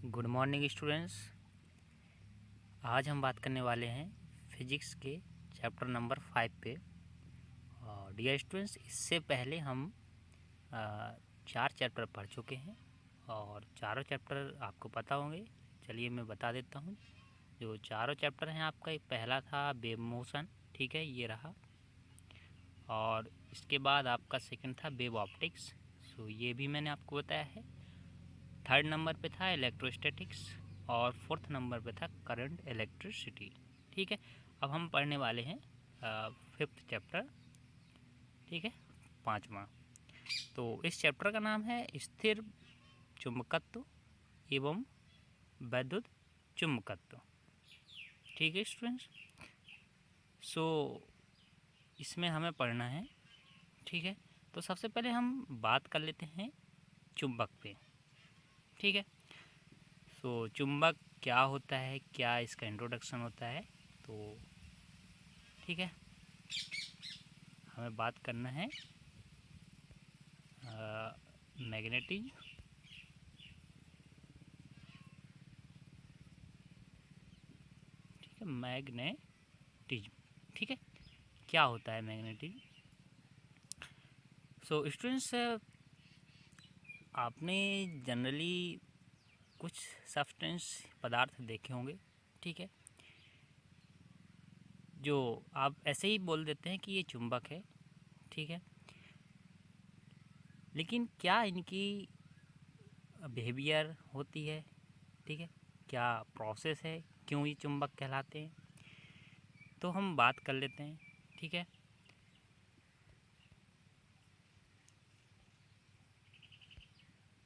Good morning students. आज हम बात करने वाले हैं फिजिक्स के चैप्टर नंबर 5 पे। और डियर स्टूडेंट्स, इससे पहले हम 4 चैप्टर पढ़ चुके हैं और चारों चैप्टर आपको पता होंगे। चलिए मैं बता देता हूँ। जो चारों चैप्टर हैं आपका, एक पहला था वेव मोशन, ठीक है, ये रहा। और इसके बाद आपका सेकंड था वेव ऑप्टिक्स, सो ये भी मैंने आपको बताया है। थर्ड नंबर पे था इलेक्ट्रोस्टैटिक्स और फोर्थ नंबर पे था करंट इलेक्ट्रिसिटी, ठीक है। अब हम पढ़ने वाले हैं फिफ्थ चैप्टर, ठीक है, पाँचवा। तो इस चैप्टर का नाम है स्थिर चुंबकत्व एवं वैद्युत चुंबकत्व, ठीक है स्टूडेंट्स। सो इसमें हमें पढ़ना है, ठीक है। तो सबसे पहले हम बात कर लेते हैं चुंबक पे, ठीक है। तो चुंबक क्या होता है, क्या इसका इंट्रोडक्शन होता है, तो ठीक है, हमें बात करना है मैग्नेटिज्म, ठीक है, मैग्नेटिज्म, ठीक है। क्या होता है मैग्नेटिज्म? सो स्टूडेंट्स, आपने जनरली कुछ सब्सटेंस पदार्थ देखे होंगे, ठीक है, जो आप ऐसे ही बोल देते हैं कि ये चुंबक है, ठीक है। लेकिन क्या इनकी बिहेवियर होती है, ठीक है, क्या प्रोसेस है, क्यों ये चुंबक कहलाते हैं, तो हम बात कर लेते हैं, ठीक है।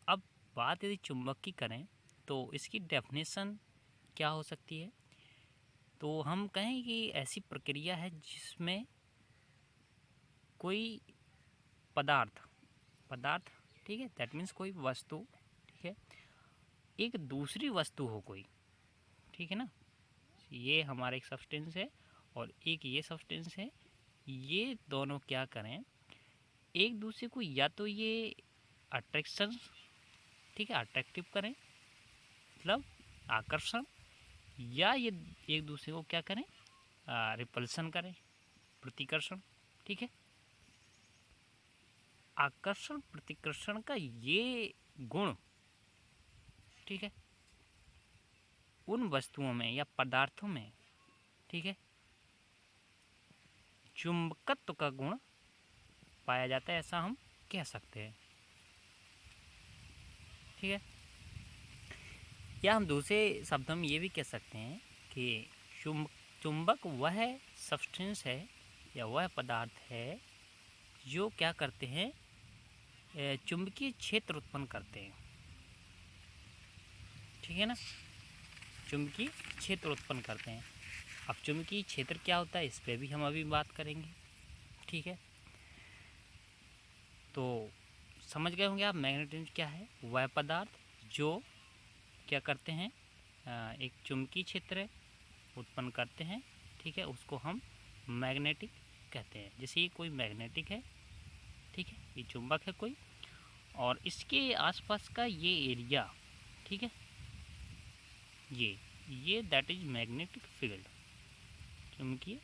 अब बात यदि चुंबक की करें तो इसकी डेफिनेशन क्या हो सकती है? तो हम कहें कि ऐसी प्रक्रिया है जिसमें कोई पदार्थ पदार्थ ठीक है, दैट मीन्स कोई वस्तु, ठीक है, एक दूसरी वस्तु हो कोई, ठीक है ना। ये हमारा एक सब्सटेंस है और एक ये सब्सटेंस है। ये दोनों क्या करें, एक दूसरे को या तो ये अट्रैक्शन, ठीक है, अट्रैक्टिव करें, मतलब आकर्षण, या ये एक दूसरे को क्या करें, रिपल्सन करें, प्रतिकर्षण, ठीक है। आकर्षण प्रतिकर्षण का ये गुण, ठीक है, उन वस्तुओं में या पदार्थों में, ठीक है, चुंबकत्व का गुण पाया जाता है, ऐसा हम कह सकते हैं, ठीक है। या हम दूसरे शब्दों में ये भी कह सकते हैं कि चुंबक वह सब्सटेंस है या वह पदार्थ है जो क्या करते हैं, चुंबकीय क्षेत्र उत्पन्न करते हैं, ठीक है ना, चुंबकीय क्षेत्र उत्पन्न करते हैं। अब चुंबकीय क्षेत्र क्या होता है, इस पर भी हम अभी बात करेंगे, ठीक है। तो समझ गए होंगे आप मैग्नेटिज्म क्या है। वह पदार्थ जो क्या करते हैं, एक चुंबकीय क्षेत्र उत्पन्न करते हैं, ठीक है, उसको हम मैग्नेटिक कहते हैं। जैसे ये कोई मैग्नेटिक है, ठीक है, ये चुंबक है कोई, और इसके आसपास का ये एरिया, ठीक है, ये दैट इज मैग्नेटिक फील्ड, चुंबकीय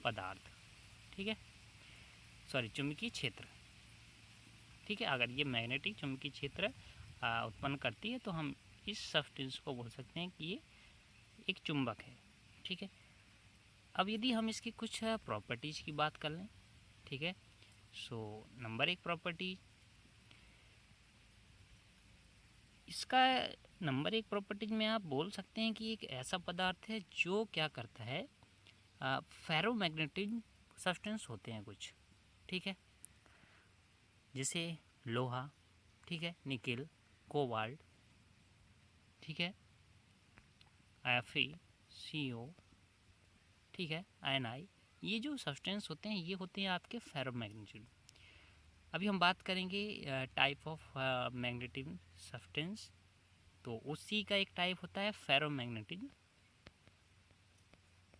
पदार्थ, ठीक है, सॉरी चुंबकीय क्षेत्र, ठीक है। अगर ये मैग्नेटिक चुंबकीय क्षेत्र उत्पन्न करती है तो हम इस सब्सटेंस को बोल सकते हैं कि ये एक चुंबक है, ठीक है। अब यदि हम इसकी कुछ प्रॉपर्टीज़ की बात कर लें, ठीक है, सो नंबर एक प्रॉपर्टी, इसका नंबर एक प्रॉपर्टीज में आप बोल सकते हैं कि एक ऐसा पदार्थ है जो क्या करता है, फेरोमैग्नेटिक सब्सटेंस होते हैं कुछ, ठीक है, जैसे लोहा, ठीक है, निकेल, कोबाल्ट, ठीक है, FeCO, ठीक है, Ni, ये जो सब्सटेंस होते हैं ये होते हैं आपके फेरोमैग्नेटिक। अभी हम बात करेंगे टाइप ऑफ मैग्नेटिक सब्सटेंस, तो उसी का एक टाइप होता है फेरोमैग्नेटिक,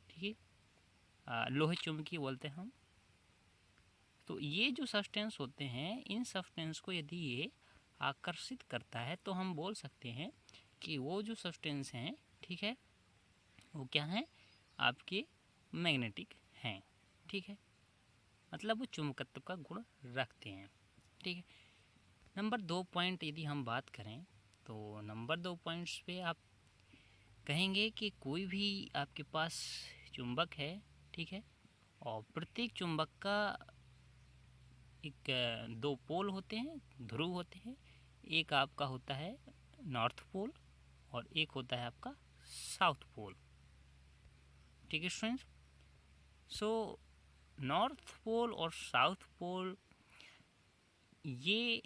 ठीक है, लोहे चुंबकीय बोलते हैं हम। तो ये जो सब्सटेंस होते हैं, इन सब्सटेंस को यदि ये आकर्षित करता है तो हम बोल सकते हैं कि वो जो सब्सटेंस हैं, ठीक है, वो क्या हैं, आपके मैग्नेटिक हैं, ठीक है, मतलब वो चुंबकत्व का गुण रखते हैं, ठीक है। नंबर 2 पॉइंट यदि हम बात करें तो नंबर 2 पॉइंट्स पे आप कहेंगे कि कोई भी आपके पास चुंबक है, ठीक है, और प्रत्येक चुंबक का एक 2 पोल होते हैं, ध्रुव होते हैं। एक आपका होता है नॉर्थ पोल और एक होता है आपका साउथ पोल, ठीक है स्टूडेंट्स। सो नॉर्थ पोल और साउथ पोल ये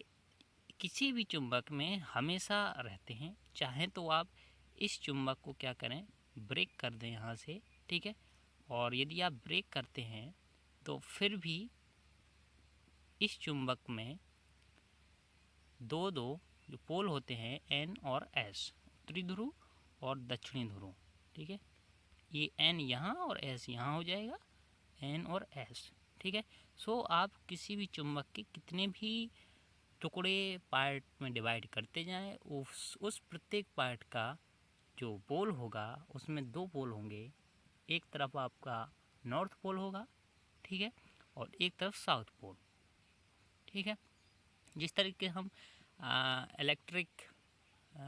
किसी भी चुंबक में हमेशा रहते हैं। चाहे तो आप इस चुंबक को क्या करें, ब्रेक कर दें यहाँ से, ठीक है, और यदि आप ब्रेक करते हैं तो फिर भी इस चुंबक में दो जो पोल होते हैं एन और एस, उत्तरी ध्रुव और दक्षिणी ध्रुव, ठीक है, ये एन यहाँ और एस यहाँ हो जाएगा, एन और एस, ठीक है। सो आप किसी भी चुंबक के कितने भी टुकड़े पार्ट में डिवाइड करते जाएं, उस प्रत्येक पार्ट का जो पोल होगा उसमें 2 पोल होंगे। एक तरफ आपका नॉर्थ पोल होगा, ठीक है, और एक तरफ साउथ पोल, ठीक है। जिस तरीके हम इलेक्ट्रिक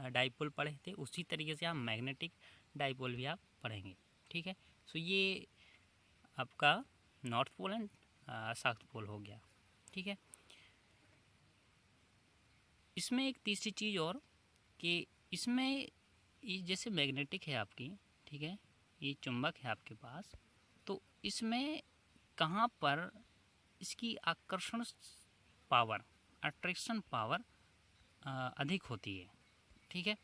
डाइपोल पढ़े थे उसी तरीके से आप मैग्नेटिक डाइपोल भी आप पढ़ेंगे, ठीक है। सो ये आपका north pole and south pole हो गया, ठीक है। इसमें एक तीसरी चीज़ और कि इसमें ये जैसे मैग्नेटिक है आपकी, ठीक है, ये चुंबक है आपके पास, तो इसमें कहाँ पर इसकी आकर्षण पावर, अट्रैक्शन पावर अधिक होती है, ठीक है।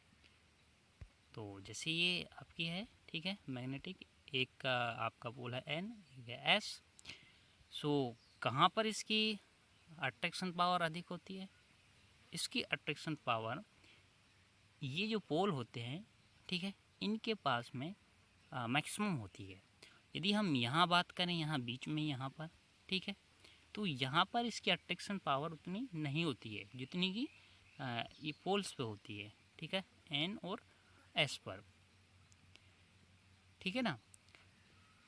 तो जैसे ये आपकी है, ठीक है, मैग्नेटिक, एक का आपका पोल है एन, एक है एस। सो कहाँ पर इसकी अट्रैक्शन पावर अधिक होती है, इसकी अट्रैक्शन पावर ये जो पोल होते हैं, ठीक है, इनके पास में मैक्सिमम होती है। यदि हम यहाँ बात करें, यहाँ बीच में यहाँ पर, ठीक है, तो यहाँ पर इसकी अट्रैक्शन पावर उतनी नहीं होती है जितनी कि ये पोल्स पे होती है, ठीक है, एन और एस पर, ठीक है ना।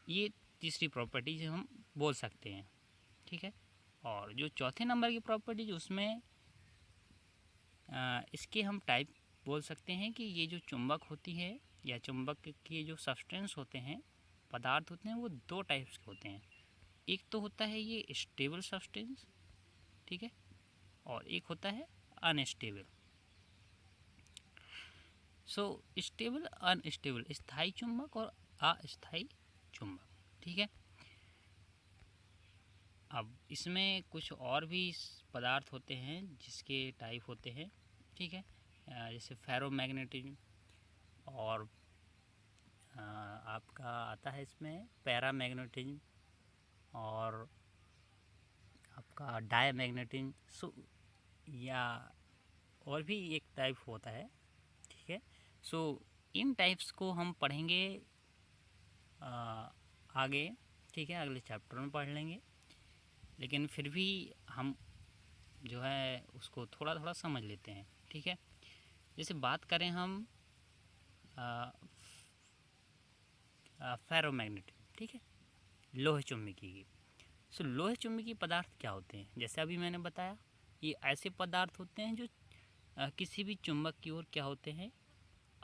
ये तीसरी प्रॉपर्टीज हम बोल सकते हैं, ठीक है। और जो चौथे नंबर की प्रॉपर्टीज उसमें इसके हम टाइप बोल सकते हैं कि ये जो चुंबक होती है या चुंबक के जो सब्सटेंस होते हैं, पदार्थ होते हैं, वो 2 टाइप्स के होते हैं। एक तो होता है ये स्टेबल सब्सटेंस, ठीक है, और एक होता है अनस्टेबल। सो स्टेबल, अनस्टेबल, स्थायी चुंबक और अस्थायी चुंबक, ठीक है। अब इसमें कुछ और भी पदार्थ होते हैं जिसके टाइप होते हैं, ठीक है, जैसे फेरोमैग्नेटिज्म, और आपका आता है इसमें पैरामैग्नेटिज्म और आपका डायमैग्नेटिज्म। सो या और भी एक टाइप होता है, ठीक है। सो इन टाइप्स को हम पढ़ेंगे आगे, ठीक है, अगले चैप्टर में पढ़ लेंगे, लेकिन फिर भी हम जो है उसको थोड़ा थोड़ा समझ लेते हैं, ठीक है। जैसे बात करें हम फेरोमैग्नेटिक, ठीक है, लोह चुंबकीय की। सो लोह चुंबकीय पदार्थ क्या होते हैं, जैसे अभी मैंने बताया, ये ऐसे पदार्थ होते हैं जो किसी भी चुंबक की ओर क्या होते हैं,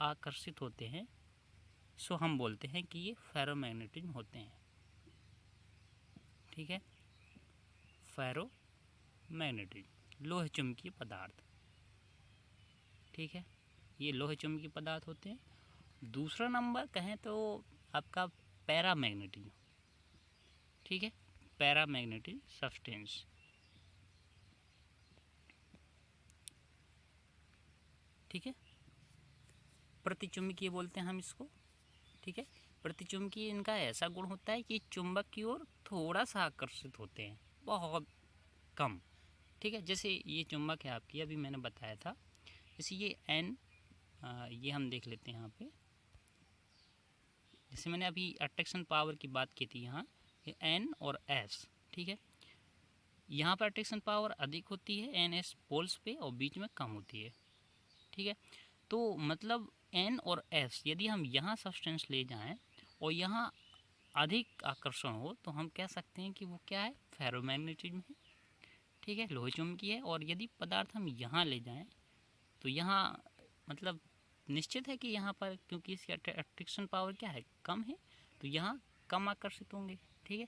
आकर्षित होते हैं। सो हम बोलते हैं कि ये फेरोमैग्नेटिज्म होते हैं, ठीक है, फेरोमैग्नेटिज्म, लोह चुंबकीय पदार्थ, ठीक है, ये लोह चुंबकीय पदार्थ होते हैं। दूसरा नंबर कहें तो आपका पैरामैग्नेटिज्म, ठीक है, पैरामैग्नेटिक सब्सटेंस, ठीक है, प्रतिचुंबकीय बोलते हैं हम इसको, ठीक है। प्रतिचुंबकीय इनका ऐसा गुण होता है कि चुंबक की ओर थोड़ा सा आकर्षित होते हैं, बहुत कम, ठीक है। जैसे ये चुंबक है आपकी, अभी मैंने बताया था, जैसे ये एन, ये हम देख लेते हैं यहाँ पे, जैसे मैंने अभी अट्रैक्शन पावर की बात की थी, यहाँ ये एन और एस, ठीक है, यहाँ पर अट्रैक्शन पावर अधिक होती है एन एस पोल्स पे और बीच में कम होती है, ठीक है। तो मतलब N और S यदि हम यहाँ सब्सटेंस ले जाएं और यहाँ अधिक आकर्षण हो तो हम कह सकते हैं कि वो क्या है, फेरोमैग्नेटिज्म है, ठीक है, लोहे चुंबकीय है। और यदि पदार्थ हम यहाँ ले जाएं तो यहाँ मतलब निश्चित है कि यहाँ पर क्योंकि इसकी अट्रैक्शन पावर क्या है, कम है, तो यहाँ कम आकर्षित होंगे, ठीक है।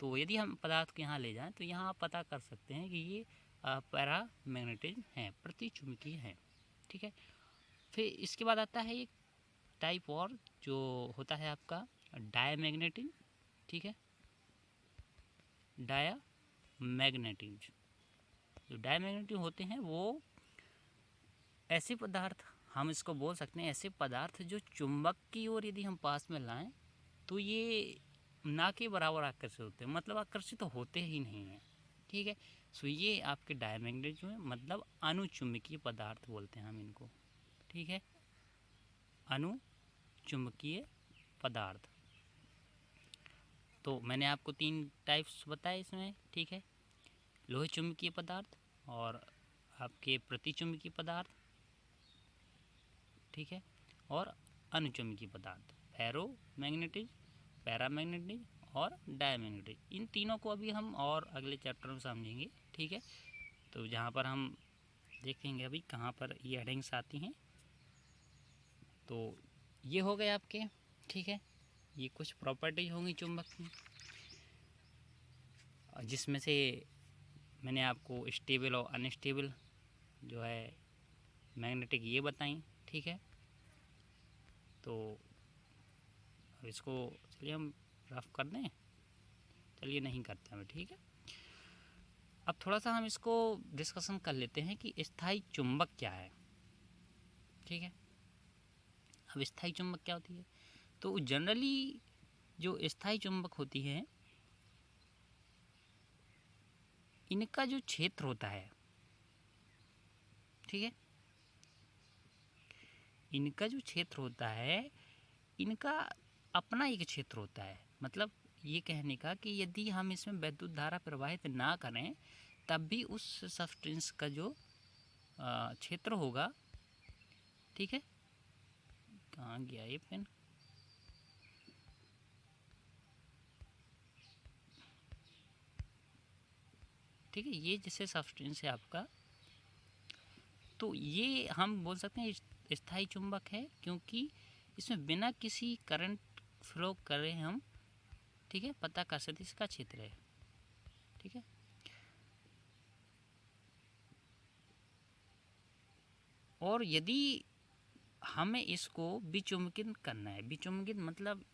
तो यदि हम पदार्थ को यहाँ ले जाएं तो यहाँ आप पता कर सकते हैं कि ये पैरामैग्नेटिज्म है, प्रतिचुंबकीय है, ठीक है। फिर इसके बाद आता है एक टाइप और जो होता है आपका डायमैग्नेटिज्म, ठीक है, डायमैग्नेटिज्म। जो डायमैग्नेटिज्म होते हैं वो ऐसे पदार्थ, हम इसको बोल सकते हैं ऐसे पदार्थ जो चुंबक की ओर यदि हम पास में लाएं तो ये ना के बराबर आकर्षित होते हैं, मतलब आकर्षित तो होते ही नहीं हैं, ठीक है। सो ये आपके डायमैग्नेटिज्म है, मतलब अनुचुंबकीय पदार्थ बोलते हैं हम इनको, ठीक है, अनुचुंबकीय पदार्थ। तो मैंने आपको 3 टाइप्स बताए इसमें, ठीक है, लोहे चुंबकीय पदार्थ और आपके प्रतिचुंबकीय पदार्थ, ठीक है, और अनुचुंबकीय पदार्थ, फेरोमैग्नेटिज्म, पैरामैग्नेटिज्म और डायमैग्नेटिज्म। इन तीनों को अभी हम और अगले चैप्टर में समझेंगे, ठीक है। तो जहाँ पर हम देखेंगे अभी कहाँ पर ये हेडिंग्स आती हैं। तो ये हो गए आपके, ठीक है, ये कुछ प्रॉपर्टीज होंगी चुंबक की, जिसमें से मैंने आपको स्टेबल और अनस्टेबल जो है मैग्नेटिक ये बताई, ठीक है। तो अब इसको चलिए हम रफ कर दें, चलिए नहीं करते हमें, ठीक है। अब थोड़ा सा हम इसको डिस्कशन कर लेते हैं कि स्थायी चुंबक क्या है, ठीक है। अब स्थायी चुंबक क्या होती है, तो जनरली जो स्थायी चुंबक होती है इनका जो क्षेत्र होता है, ठीक है, इनका जो क्षेत्र होता है इनका अपना एक क्षेत्र होता है। मतलब ये कहने का कि यदि हम इसमें वैद्युत धारा प्रवाहित ना करें तब भी उस सब्सटेंस का जो क्षेत्र होगा, ठीक है, कहाँ गया ये पेन, ठीक है, ये जैसे सब्सटेंस है आपका, तो ये हम बोल सकते हैं स्थायी चुंबक है क्योंकि इसमें बिना किसी करंट फ्लो करे हम, ठीक है, पता कर सकते इसका क्षेत्र है, ठीक है। और यदि हमें इसको विचुंबकित करना है, विचुंबकित मतलब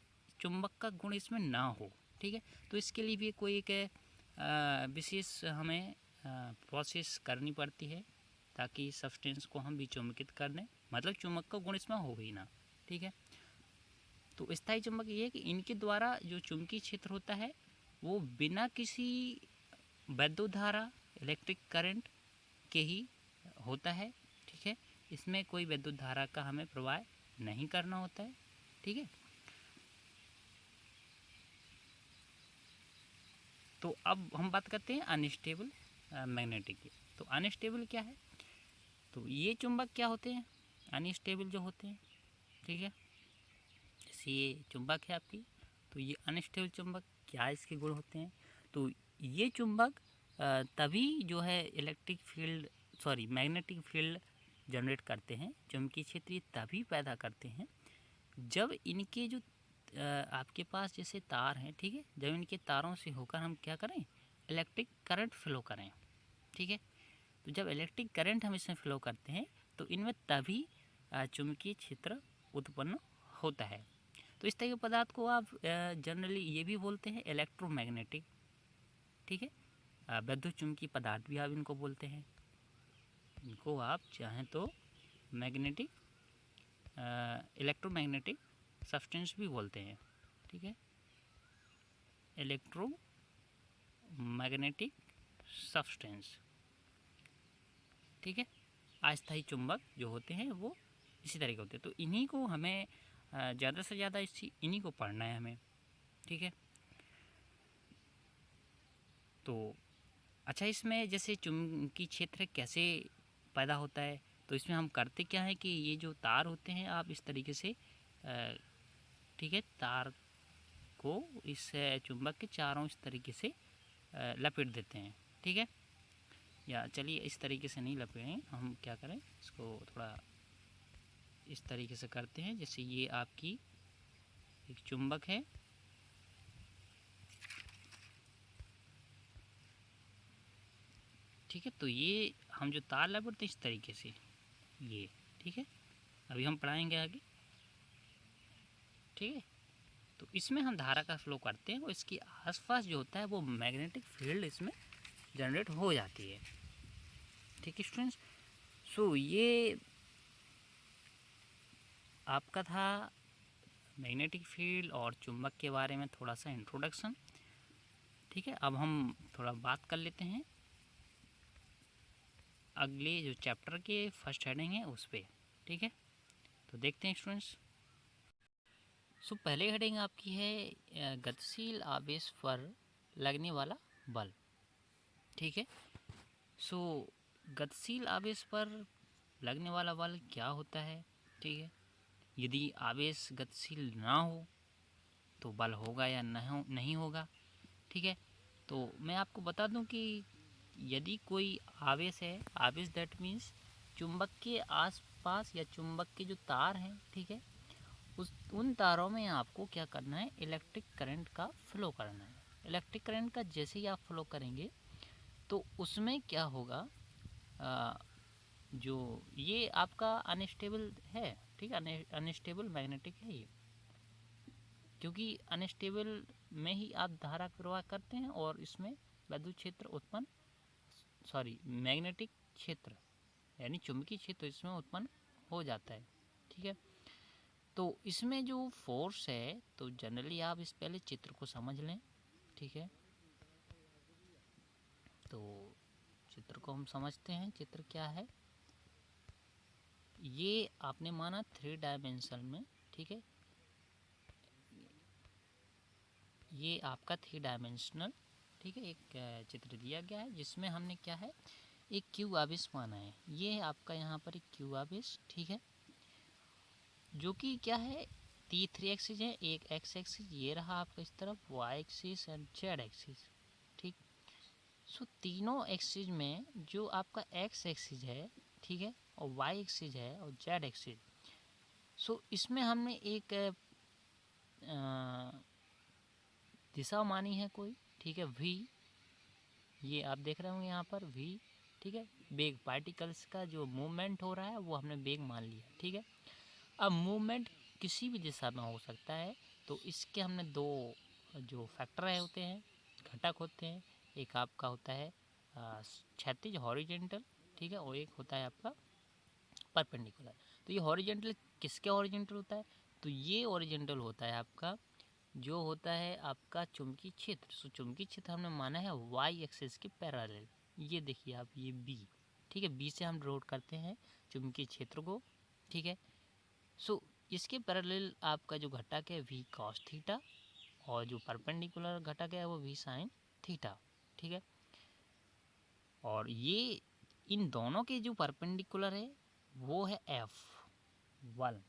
चुंबक का गुण इसमें ना हो, ठीक है, तो इसके लिए भी कोई एक विशेष हमें प्रोसेस करनी पड़ती है ताकि सब्सटेंस को हम विचुंबकित कर दें, मतलब चुंबक का गुण इसमें हो ही ना, ठीक है। तो स्थायी चुंबक ये है कि इनके द्वारा जो चुंबकीय क्षेत्र होता है वो बिना किसी वैद्युत धारा, इलेक्ट्रिक करंट के ही होता है, ठीक है, इसमें कोई विद्युत धारा का हमें प्रवाह नहीं करना होता है, ठीक है। तो अब हम बात करते हैं अनस्टेबल मैग्नेटिक की। तो अनस्टेबल क्या है, तो ये चुंबक क्या होते हैं, अनस्टेबल जो होते हैं, ठीक है, जैसे ये चुंबक है आपकी, तो ये अनस्टेबल चुंबक क्या इसके गुण होते हैं, तो ये चुंबक तभी जो है electric field magnetic field generate करते हैं, चुंबकीय क्षेत्र ये तभी पैदा करते हैं जब इनके जो आपके पास जैसे तार हैं, ठीक है, जब इनके तारों से होकर हम क्या करें, इलेक्ट्रिक करंट फ्लो करें, ठीक है। तो जब इलेक्ट्रिक करंट हम इसमें फ्लो करते हैं तो इनमें तभी चुंबकीय क्षेत्र उत्पन्न होता है। तो इस तरह के पदार्थ को आप जनरली ये भी बोलते हैं इलेक्ट्रोमैग्नेटिक, ठीक है, विद्युत चुंबकीय पदार्थ भी आप इनको बोलते हैं। इनको आप चाहें तो मैग्नेटिक इलेक्ट्रोमैग्नेटिक सब्सटेंस भी बोलते हैं, ठीक है, इलेक्ट्रोमैग्नेटिक सब्सटेंस, ठीक है। अस्थायी चुंबक जो होते हैं वो इसी तरह के होते हैं। तो इन्हीं को हमें ज़्यादा से ज़्यादा इन्हीं को पढ़ना है हमें, ठीक है। तो अच्छा, इसमें जैसे चुंबकीय क्षेत्र कैसे पैदा होता है, तो इसमें हम करते क्या है कि ये जो तार होते हैं आप इस तरीके से ठीक है, तार को इस चुंबक के चारों इस तरीके से लपेट देते हैं। ठीक है, या चलिए इस तरीके से नहीं लपेटें, हम क्या करें, इसको थोड़ा इस तरीके से करते हैं। जैसे ये आपकी एक चुंबक है, ठीक है, तो ये हम जो तार लपेटते हैं इस तरीके से, ये ठीक है, अभी हम पढ़ाएंगे आगे। ठीक है, तो इसमें हम धारा का फ्लो करते हैं और इसके आसपास जो होता है वो मैग्नेटिक फील्ड इसमें जनरेट हो जाती है। ठीक है स्टूडेंट्स, सो ये आपका था मैग्नेटिक फील्ड और चुंबक के बारे में थोड़ा सा इंट्रोडक्शन। ठीक है, अब हम थोड़ा बात कर लेते हैं अगले जो चैप्टर के फर्स्ट हेडिंग है उस पर। ठीक है, तो देखते हैं स्टूडेंट्स। सो पहले हेडिंग आपकी है गतिशील आवेश पर लगने वाला बल। ठीक है, सो गतिशील आवेश पर लगने वाला बल क्या होता है। ठीक है, यदि आवेश गतिशील ना हो तो बल होगा या नहीं होगा। ठीक है, तो मैं आपको बता दूं कि यदि कोई आवेश है, आवेश दैट मीन्स चुंबक के आसपास या चुंबक के जो तार हैं, ठीक है, उन तारों में आपको क्या करना है, इलेक्ट्रिक करंट का फ्लो करना है। इलेक्ट्रिक करंट का जैसे ही आप फ्लो करेंगे तो उसमें क्या होगा, जो ये आपका अनस्टेबल है, ठीक है, अनस्टेबल मैग्नेटिक है ये, क्योंकि अनस्टेबल में ही आप धारा प्रवाह करते हैं और इसमें विद्युत क्षेत्र उत्पन्न, सॉरी मैग्नेटिक क्षेत्र यानी चुंबकीय क्षेत्र इसमें उत्पन्न हो जाता है। ठीक है, तो इसमें जो फोर्स है, तो जनरली आप इस पहले चित्र को समझ लें। ठीक है, तो चित्र को हम समझते हैं, चित्र क्या है, ये आपने माना 3 डायमेंशन में। ठीक है, ये आपका 3 डायमेंशनल, ठीक है, एक चित्र दिया गया है जिसमें हमने क्या है, एक क्यू आवेश माना है। ये है आपका यहाँ पर एक क्यू आवेश। ठीक है, जो कि क्या है, 3 एक्सिस है, एक एक्स एक्सिस ये रहा आपका इस तरफ, Y axis and Z axis. ठीक, सो तीनों एक्सिस में जो आपका एक्स एक्सिस है, ठीक है, और वाई एक्सिस है और जेड एक्सिस, सो इसमें हमने एक दिशा मानी है कोई। ठीक है, वी, ये आप देख रहे होंगे यहाँ पर वी। ठीक है, वेग पार्टिकल्स का जो मूवमेंट हो रहा है वो हमने वेग मान लिया। ठीक है, अब मूवमेंट किसी भी दिशा में हो सकता है, तो इसके हमने 2 जो फैक्टर होते हैं, घटक होते हैं, एक आपका होता है क्षैतिज हॉरिजेंटल, ठीक है, और एक होता है आपका परपेंडिकुलर। तो ये हॉरिजेंटल किसके हॉरिजेंटल होता है, तो ये हॉरिजेंटल होता है आपका जो होता है आपका चुंबकीय क्षेत्र। सो चुंबकीय क्षेत्र हमने माना है वाई एक्सिस के पैरेलल। ये देखिए आप, ये बी, ठीक है, बी से हम ड्रॉट करते हैं चुंबकीय क्षेत्र को। ठीक है, सो इसके पैरेलल आपका जो घटक है वी कॉस थीटा, और जो परपेंडिकुलर घटक है वो वी साइन थीटा। ठीक है, और ये इन दोनों के जो परपेंडिकुलर है वो है F1।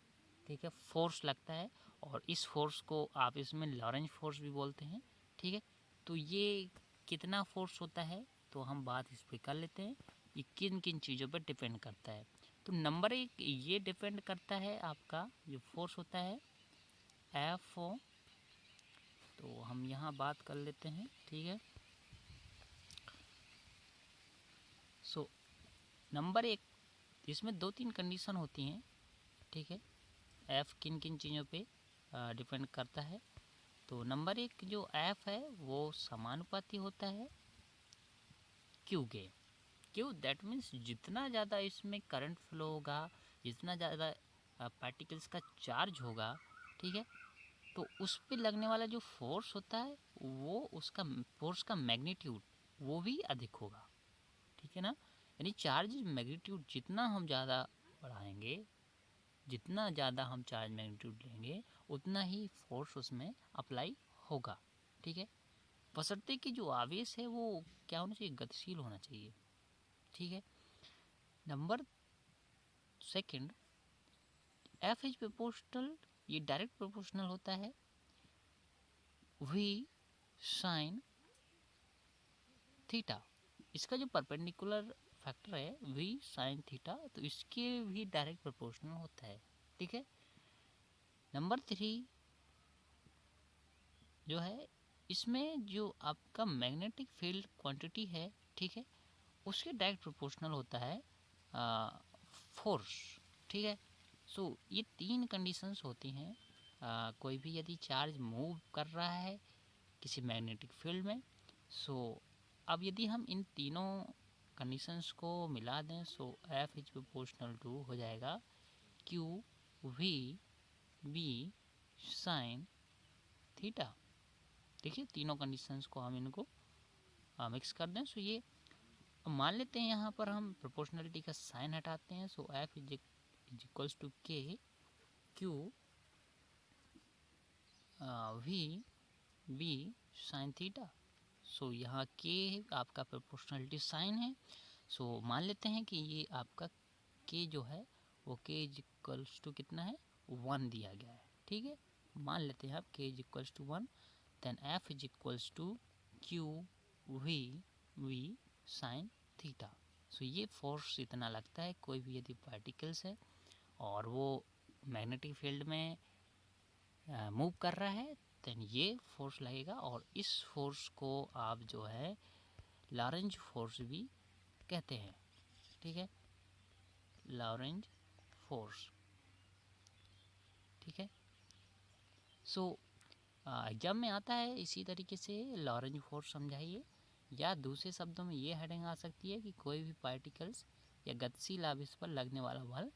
ठीक है, फोर्स लगता है, और इस फोर्स को आप इसमें लॉरेंज फोर्स भी बोलते हैं। ठीक है, तो ये कितना फोर्स होता है, तो हम बात इस पर कर लेते हैं, ये किन किन चीज़ों पर डिपेंड करता है। तो नंबर 1 ये डिपेंड करता है आपका जो फोर्स होता है F, तो हम यहाँ बात कर लेते हैं। ठीक है, सो नंबर 1, इसमें 2-3 कंडीशन होती हैं। ठीक है, एफ़ किन किन चीज़ों पे डिपेंड करता है, तो नंबर 1 जो एफ़ है वो समानुपाती होता है क्यू के। क्यू दैट मीन्स जितना ज़्यादा इसमें करंट फ्लो होगा, जितना ज़्यादा पार्टिकल्स का चार्ज होगा, ठीक है, तो उस पे लगने वाला जो फोर्स होता है वो उसका फोर्स का मैग्नीट्यूड वो भी अधिक होगा। ठीक है ना, यानी चार्ज मैग्नीट्यूड जितना हम ज़्यादा बढ़ाएंगे, जितना ज़्यादा हम चार्ज मैग्नीट्यूड लेंगे, उतना ही फोर्स उसमें अप्लाई होगा। ठीक है, बशर्ते कि जो आवेश है वो क्या होना चाहिए, गतिशील होना चाहिए। ठीक है, number second, F is proportional, ये डायरेक्ट प्रोपोर्शनल होता है वी साइन थीटा। इसका जो परपेंडिकुलर फैक्टर है वी साइन थीटा, तो इसके भी डायरेक्ट प्रोपोर्शनल होता है। ठीक है। नंबर 3 जो है, इसमें जो आपका मैग्नेटिक फील्ड क्वांटिटी है, ठीक है, उसके डायरेक्ट प्रोपोर्शनल होता है फोर्स। ठीक है। सो ये 3 कंडीशंस होती हैं कोई भी यदि चार्ज मूव कर रहा है किसी मैग्नेटिक फील्ड में। सो अब यदि हम इन तीनों कंडीशंस को मिला दें, so F is proportional to हो जाएगा Q V B sine theta. देखिए तीनों कंडीशंस को हम इनको मिक्स कर दें। सो ये मान लेते हैं यहाँ पर हम प्रोपोर्शनलिटी का साइन हटाते हैं। So F is equals to K Q V B sine theta. So यहाँ के आपका प्रोपोर्शनलिटी साइन है। सो मान लेते हैं कि ये आपका के जो है वो के इज इक्वल्स टू कितना है, 1 दिया गया है। ठीक है। मान लेते हैं आप K is equals to 1, then F is equals to Q V V sine theta. So ये फोर्स इतना लगता है कोई भी यदि पार्टिकल्स है और वो मैग्नेटिक फील्ड में मूव कर रहा है, देन ये फोर्स लगेगा। और इस फोर्स को आप जो है लॉरेंज फोर्स भी कहते हैं। ठीक है, लॉरेंज फोर्स। ठीक है। सो एग्जाम में आता है इसी तरीके से लॉरेंज फोर्स समझाइए, या दूसरे शब्दों में ये हेडिंग आ सकती है कि कोई भी पार्टिकल्स या गतिशील आवेश पर लगने वाला बल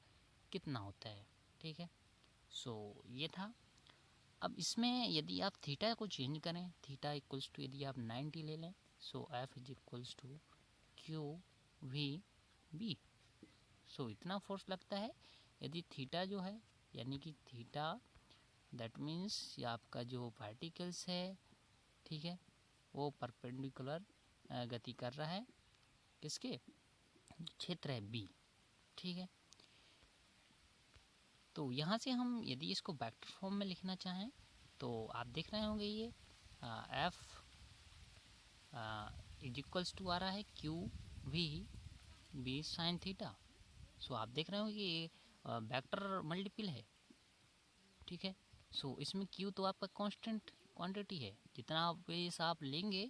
कितना होता है। ठीक है। सो ये था। अब इसमें यदि आप थीटा को चेंज करें, थीटा इक्वल्स टू यदि आप 90 ले लें, so F is equals to Q V B. So इतना फोर्स लगता है यदि थीटा जो है, यानी कि थीटा दैट मीन्स आपका जो पार्टिकल्स है, ठीक है, वो परपेंडिकुलर गति कर रहा है किसके, क्षेत्र है बी। ठीक है। तो यहाँ से हम यदि इसको वेक्टर फॉर्म में लिखना चाहें तो आप देख रहे होंगे ये एफ इज इक्वल्स टू आ रहा है Q V B sine theta. So आप देख रहे होंगे कि ये वेक्टर मल्टीपल है। ठीक है। सो इसमें क्यू तो आपका कांस्टेंट क्वांटिटी है, जितना आप बेस आप लेंगे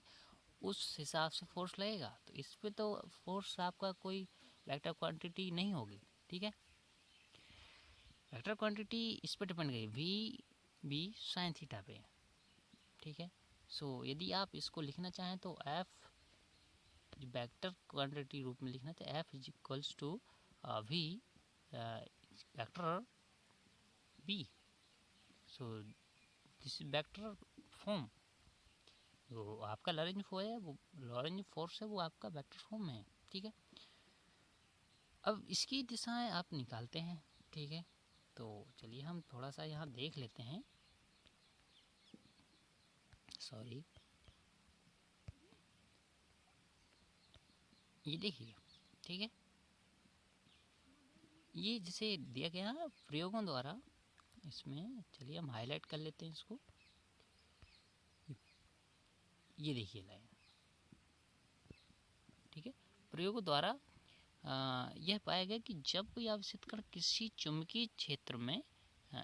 उस हिसाब से फोर्स लगेगा। तो इस पे तो फोर्स आपका कोई वेक्टर क्वांटिटी नहीं होगी। ठीक है। वेक्टर क्वांटिटी इस पर डिपेंड करेगी वी बी साइन थीटा पे। ठीक है। सो यदि आप इसको लिखना चाहें तो एफ वेक्टर क्वांटिटी रूप में लिखना, तो F is equals to V vector B. So this vector form जो आपका लॉरेंज फोर्स है, वो लॉरेंज फोर्स है, वो आपका वेक्टर फॉर्म में है। ठीक है। अब इसकी दिशाएं आप निकालते हैं। ठीक है। तो चलिए हम थोड़ा सा यहाँ देख लेते हैं। सॉरी, ये देखिए। ठीक है। ये जिसे दिया गया है प्रयोगों द्वारा, इसमें चलिए हम हाईलाइट कर लेते हैं इसको। ये देखिए लाइन। ठीक है। प्रयोगों द्वारा यह पाया गया कि जब कोई आवेशित कण किसी चुंबकीय क्षेत्र में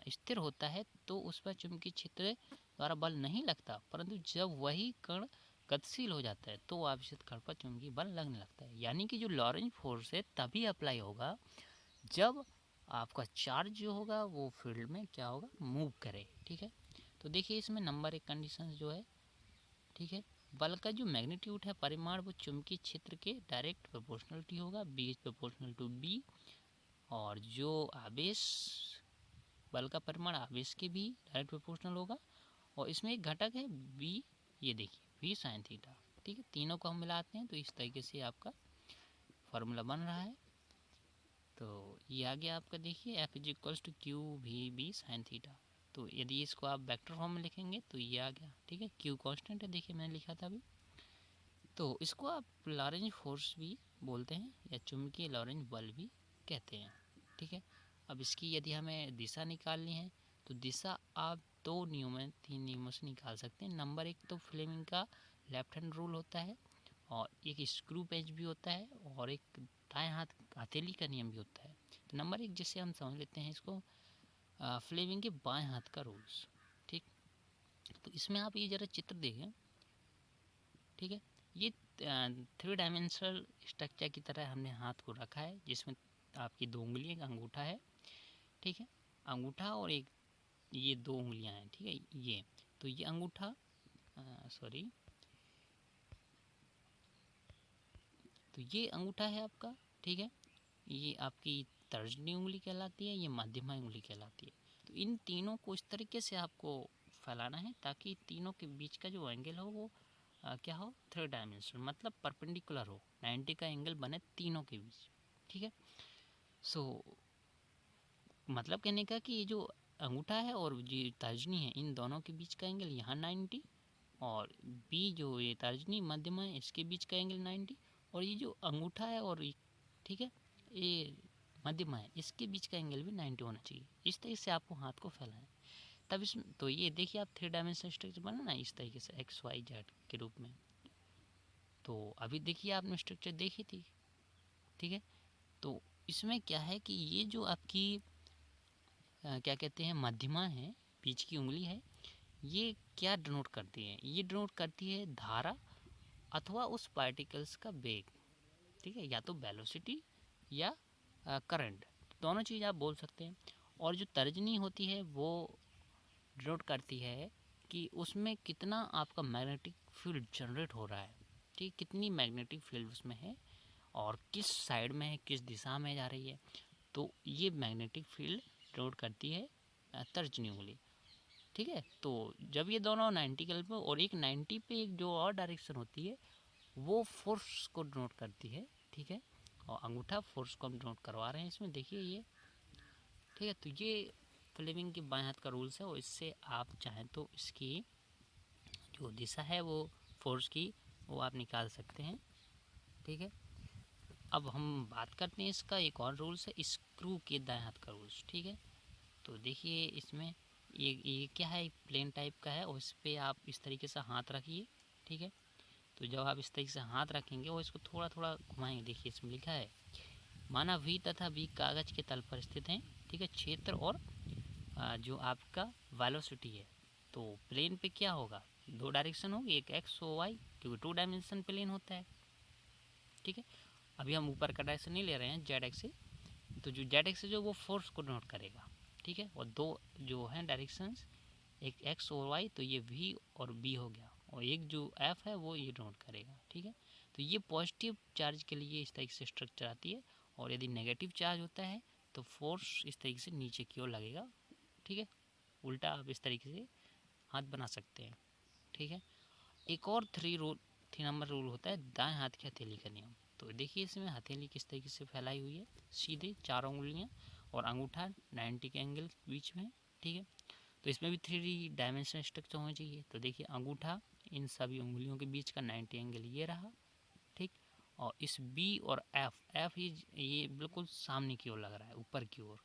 स्थिर होता है तो उस पर चुंबकीय क्षेत्र द्वारा बल नहीं लगता, परंतु जब वही कण गतिशील हो जाता है तो आवेशित कण पर चुंबकीय बल लगने लगता है। यानी कि जो लॉरेंज फोर्स है तभी अप्लाई होगा जब आपका चार्ज जो होगा वो फील्ड में क्या होगा, मूव करे। ठीक है। तो देखिए इसमें नंबर 1 कंडीशन जो है, ठीक है, बल का जो मैग्नीट्यूड है, परिमाण, वो चुंबकीय क्षेत्र के डायरेक्ट प्रोपोर्शनलिटी होगा, B is proportional to B. और जो आवेश, बल का परिमाण आवेश के भी डायरेक्ट प्रोपोर्शनल होगा। और इसमें एक घटक है बी, ये देखिए वी साइन थीटा। ठीक है। तीनों को हम मिलाते हैं तो इस तरीके से आपका फॉर्मूला बन रहा है। तो ये आ गया आपका, देखिए F is equals to Q V B sine theta. तो यदि इसको आप वेक्टर फॉर्म में लिखेंगे तो ये आ गया। ठीक है। क्यू कांस्टेंट है, देखिए मैंने लिखा था अभी। तो इसको आप लॉरेंज फोर्स भी बोलते हैं या चुंबकीय लॉरेंज बल भी कहते हैं। ठीक है। अब इसकी यदि हमें दिशा निकालनी है तो दिशा आप 3 नियमों से निकाल सकते हैं। नंबर 1 तो फ्लेमिंग का लेफ्ट हैंड रूल होता है, और एक स्क्रू पेंच भी होता है, और एक दाएं हाथ हथेली का नियम भी होता है। तो नंबर 1 जिससे हम समझ लेते हैं इसको फ्लेमिंग के बाएं हाथ का रूल्स। ठीक, तो इसमें आप ये ज़रा चित्र देखें। ठीक है, ये 3 डायमेंशनल स्ट्रक्चर की तरह हमने हाथ को रखा है, जिसमें आपकी 2 उंगलियां, एक अंगूठा है। ठीक है, अंगूठा और एक ये 2 उंगलियां हैं। ठीक है, ये तो ये अंगूठा सॉरी तो ये अंगूठा है आपका। ठीक है, ये आपकी तर्जनी उंगली कहलाती है, ये मध्यमा उंगली कहलाती है। तो इन तीनों को इस तरीके से आपको फैलाना है ताकि तीनों के बीच का जो एंगल हो वो क्या हो, 3 डायमेंशनल, मतलब परपेंडिकुलर हो, 90 का एंगल बने तीनों के बीच। ठीक है, सो मतलब कहने का कि ये जो अंगूठा है और ये तर्जनी है, इन दोनों के बीच का एंगल यहाँ 90, और बी जो ये तर्जनी मध्यमा है इसके बीच का एंगल 90, और ये जो अंगूठा है और ठीक है ये मध्यमा है इसके बीच का एंगल भी 90 होना चाहिए। इस तरीके से आपको हाथ को फैलाना है। तब इसमें तो ये देखिए आप 3 डायमेंशनल स्ट्रक्चर बना ना इस तरीके से XYZ के रूप में। तो अभी देखिए आपने स्ट्रक्चर देखी थी। ठीक है, तो इसमें क्या है कि ये जो आपकी क्या कहते हैं मध्यमा है, बीच की उंगली है, ये क्या डिनोट करती है, ये डिनोट करती है धारा अथवा उस पार्टिकल्स का वेग। ठीक है, या तो वेलोसिटी या करंट, दोनों चीज़ आप बोल सकते हैं। और जो तर्जनी होती है वो डिनोट करती है कि उसमें कितना आपका मैग्नेटिक फील्ड जनरेट हो रहा है। ठीक, कितनी मैग्नेटिक फील्ड उसमें है और किस साइड में है, किस दिशा में जा रही है। तो ये मैग्नेटिक फील्ड डिनोट करती है तर्जनी उंगली। ठीक है, तो जब ये दोनों 90 के पे और एक 90 पे एक जो और डायरेक्शन होती है वो फोर्स को डिनोट करती है। ठीक है, और अंगूठा फोर्स को हम डिनोट करवा रहे हैं इसमें, देखिए ये। ठीक है, तो ये फ्लेमिंग के बाएं हाथ का रूल्स है, और इससे आप चाहें तो इसकी जो दिशा है वो फोर्स की वो आप निकाल सकते हैं। ठीक है, अब हम बात करते हैं इसका एक और रूल्स है स्क्रू के दाएं हाथ का रूल्स। ठीक है, तो देखिए इसमें ये क्या है, प्लेन टाइप का है, और इस पर आप इस तरीके से हाथ रखिए। ठीक है, तो जब आप इस तरीके से हाथ रखेंगे और इसको थोड़ा थोड़ा घुमाएंगे, देखिए इसमें लिखा है माना V तथा B कागज के तल पर स्थित हैं। ठीक है, क्षेत्र और जो आपका वेलोसिटी है, तो प्लेन पे क्या होगा, 2 डायरेक्शन होगी, एक X और Y, क्योंकि 2 डायमेंशन प्लेन होता है। ठीक है, अभी हम ऊपर का डायरेक्शन नहीं ले रहे हैं Z एक्स से, तो जो Z एक्स जो वो फोर्स को नोट करेगा। ठीक है, और 2 जो हैं डायरेक्शंस, एक X और Y, तो ये V और B हो गया, और एक जो F है वो ये नोट करेगा। ठीक है, तो ये पॉजिटिव चार्ज के लिए इस तरीके से स्ट्रक्चर आती है, और यदि नेगेटिव चार्ज होता है तो फोर्स इस तरीके से नीचे की ओर लगेगा। ठीक है, उल्टा आप इस तरीके से हाथ बना सकते हैं। ठीक है, एक और 3 नंबर रूल होता है दाएं हाथ की हथेली का नियम। तो देखिए इसमें हथेली किस तरीके से फैलाई हुई है, सीधे 4 उंगलियां, और अंगूठा 90 के एंगल बीच में। ठीक है, तो इसमें भी 3 डायमेंशनल स्ट्रक्चर होना चाहिए। तो देखिए अंगूठा इन सभी उंगलियों के बीच का 90 एंगल ये रहा। ठीक, और इस बी और एफ ये बिल्कुल सामने की ओर लग रहा है, ऊपर की ओर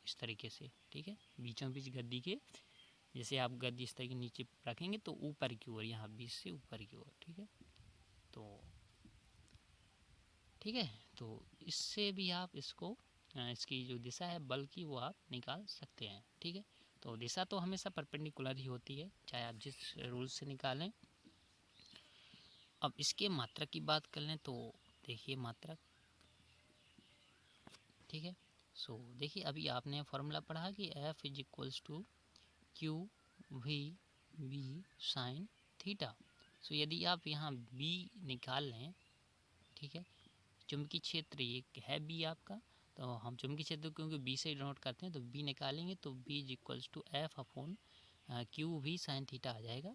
इस तरीके से। ठीक है, बीचों बीच गद्दी के, जैसे आप गद्दी इस तरीके नीचे रखेंगे तो ऊपर की ओर, यहाँ बीच से ऊपर की ओर। ठीक है, तो ठीक है, तो इससे भी आप इसको इसकी जो दिशा है बल की वो आप निकाल सकते हैं। ठीक है, तो दिशा तो हमेशा परपेंडिकुलर ही होती है, चाहे आप जिस रूल से निकालें। अब इसके मात्रक की बात कर लें तो देखिए मात्रक। ठीक है, सो देखिए अभी आपने फॉर्मूला पढ़ा कि F is equals to Q V B sine theta. So यदि आप यहाँ B निकाल लें, ठीक है, चुंबकीय क्षेत्र ये है B आपका, तो हम चुंबकीय क्षेत्र क्योंकि B से डिनोट करते हैं तो B निकालेंगे तो B is equals to F upon Q V sine theta आ जाएगा।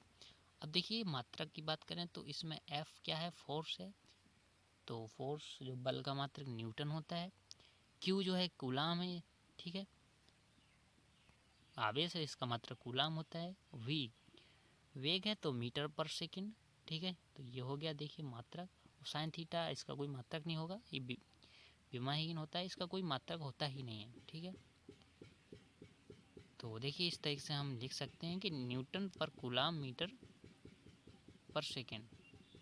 अब देखिए मात्रक की बात करें तो इसमें F क्या है, फोर्स है, तो फोर्स जो बल का मात्रक न्यूटन होता है। Q जो है कूलाम है। ठीक है, आवेश है, इसका मात्रक कूलाम होता है। V वेग है तो मीटर पर सेकंड। ठीक है, तो ये हो गया देखिए मात्रक। साइन थीटा इसका कोई मात्रक नहीं होगा, ये विमाहीन होता है, इसका कोई मात्रक होता ही नहीं है। ठीक है, तो देखिए इस तरीके से हम लिख सकते हैं कि न्यूटन पर कूलाम मीटर पर सेकेंड।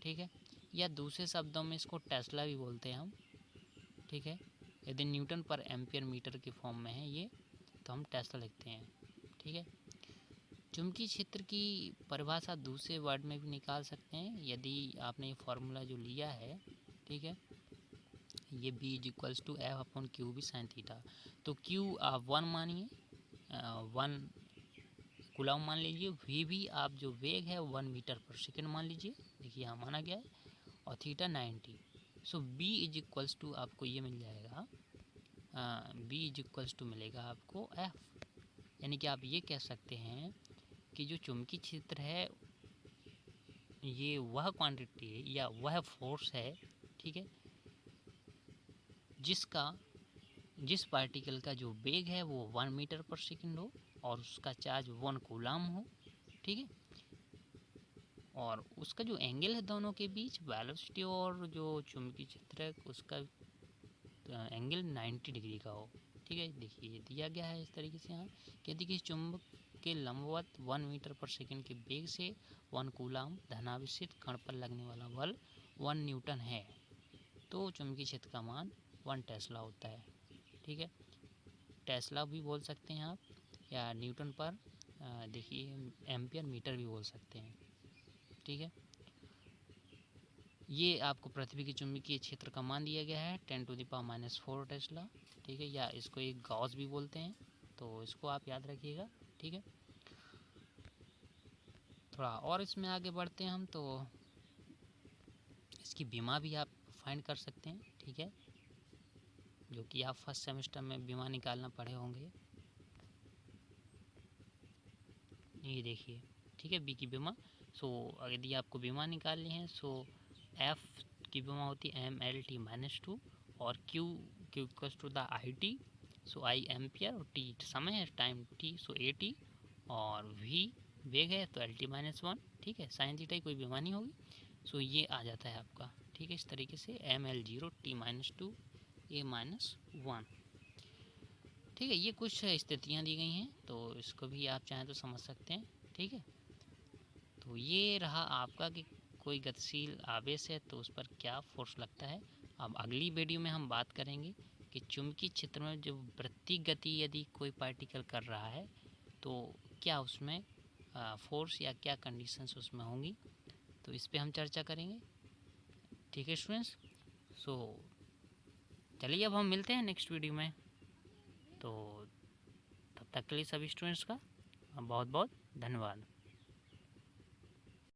ठीक है, या दूसरे शब्दों में इसको टेस्ला भी बोलते हैं हम। ठीक है, यदि न्यूटन पर एम्पियर मीटर के फॉर्म में है ये, तो हम टेस्ला लिखते हैं। ठीक है, चुंबकीय क्षेत्र की परिभाषा दूसरे वर्ड में भी निकाल सकते हैं यदि आपने ये फॉर्मूला जो लिया है। ठीक है, ये B is equals to F upon Q B sine theta. तो क्यू आप 1 मानिए, 1 कूलाम मान लीजिए, वी भी आप जो वेग है 1 मीटर पर सेकेंड मान लीजिए। देखिए यहाँ माना गया है, और theta 90। So B is equals to आपको ये मिल जाएगा, B इज इक्वल्स टू मिलेगा आपको F। यानी कि आप ये कह सकते हैं कि जो चुंबकीय क्षेत्र है ये वह क्वांटिटी है या वह फोर्स है। ठीक है, जिस पार्टिकल का जो वेग है वो 1 मीटर पर सेकेंड हो और उसका चार्ज 1 कूलाम हो। ठीक है, और उसका जो एंगल है दोनों के बीच, वेलोसिटी और जो चुंबकीय क्षेत्र है उसका एंगल 90 डिग्री का हो। ठीक है, देखिए ये दिया गया है इस तरीके से यहाँ कि यदि किसी चुंबक के लंबवत 1 मीटर पर सेकेंड के वेग से 1 कूलाम धनावेशित कण पर लगने वाला बल 1 न्यूटन है, तो चुंबकीय क्षेत्र का मान 1 टेस्ला होता है। ठीक है, टेस्ला भी बोल सकते हैं आप, या न्यूटन पर देखिए एम्पियर मीटर भी बोल सकते हैं। ठीक है, ये आपको पृथ्वी के चुंबकीय क्षेत्र का मान दिया गया है 10⁻⁻⁴ टेस्ला। ठीक है, या इसको एक गॉस भी बोलते हैं, तो इसको आप याद रखिएगा। ठीक है, थोड़ा और इसमें आगे बढ़ते हैं हम, तो इसकी बीमा भी आप फाइंड कर सकते हैं। ठीक है, जो कि आप फर्स्ट सेमेस्टर में बीमा निकालना पढ़े होंगे। ये देखिए, ठीक है, बी की बीमा। सो यदि आपको बीमा निकालनी है, सो एफ की बीमा होती है MLT-2, और Q equals to the IT, so I ampere, और टी समय है, टाइम T, सो AT, और V वेग है तो LT-1। ठीक है, साइन थीटा की कोई बीमा नहीं होगी। सो ये आ जाता है आपका। ठीक है, इस तरीके से ML0 T-2 A-1। ठीक है, ये कुछ स्थितियाँ दी गई हैं, तो इसको भी आप चाहें तो समझ सकते हैं। ठीक है, तो ये रहा आपका कि कोई गतिशील आवेश है तो उस पर क्या फोर्स लगता है। अब अगली वीडियो में हम बात करेंगे कि चुंबकीय क्षेत्र में जो वृत्तीय गति यदि कोई पार्टिकल कर रहा है तो क्या उसमें फोर्स या क्या कंडीशंस उसमें होंगी, तो इस पे हम चर्चा करेंगे। ठीक है स्टूडेंट्स, सो चलिए अब हम मिलते हैं नेक्स्ट वीडियो में। तो तब तक के लिए सभी स्टूडेंट्स का बहुत बहुत धन्यवाद।